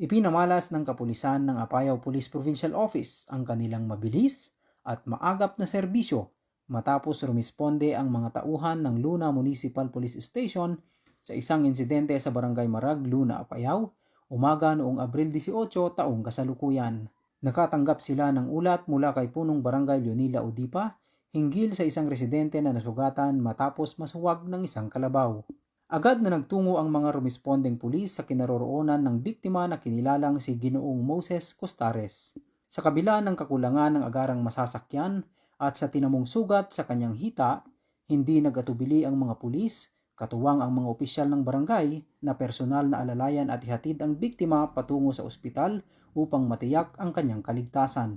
Ipinamalas ng kapulisan ng Apayao Police Provincial Office ang kanilang mabilis at maagap na serbisyo matapos rumisponde ang mga tauhan ng Luna Municipal Police Station sa isang insidente sa Barangay Marag, Luna, Apayao, umaga noong Abril 18 taong kasalukuyan. Nakatanggap sila ng ulat mula kay punong Barangay Leonila Udipa hinggil sa isang residente na nasugatan matapos masuwag ng isang kalabaw. Agad na nagtungo ang mga rumispondeng pulis sa kinaroroonan ng biktima na kinilalang si Ginoong Moses Costares. Sa kabila ng kakulangan ng agarang masasakyan at sa tinamong sugat sa kanyang hita, hindi nagatubili ang mga pulis, katuwang ang mga opisyal ng barangay na personal na alalayan at ihatid ang biktima patungo sa ospital upang matiyak ang kanyang kaligtasan.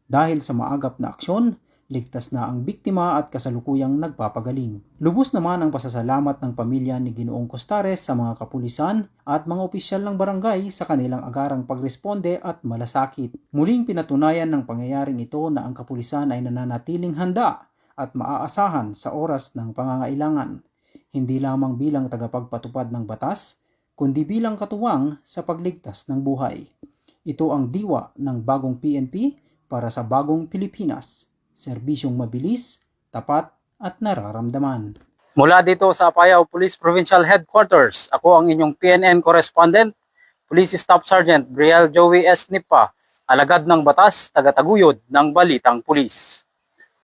Dahil sa maagap na aksyon, ligtas na ang biktima at kasalukuyang nagpapagaling. Lubos naman ang pasasalamat ng pamilya ni Ginoong Costares sa mga kapulisan at mga opisyal ng barangay sa kanilang agarang pagresponde at malasakit. Muling pinatunayan ng pangyayaring ito na ang kapulisan ay nananatiling handa at maaasahan sa oras ng pangangailangan, hindi lamang bilang tagapagpatupad ng batas, kundi bilang katuwang sa pagligtas ng buhay. Ito ang diwa ng bagong PNP para sa bagong Pilipinas. Serbisyong mabilis, tapat at nararamdaman. Mula dito sa Apayao Police Provincial Headquarters, ako ang inyong PNN correspondent, Police Staff Sergeant Briel Joey S. Nipa, alagad ng batas, tagataguyod ng Balitang Pulis.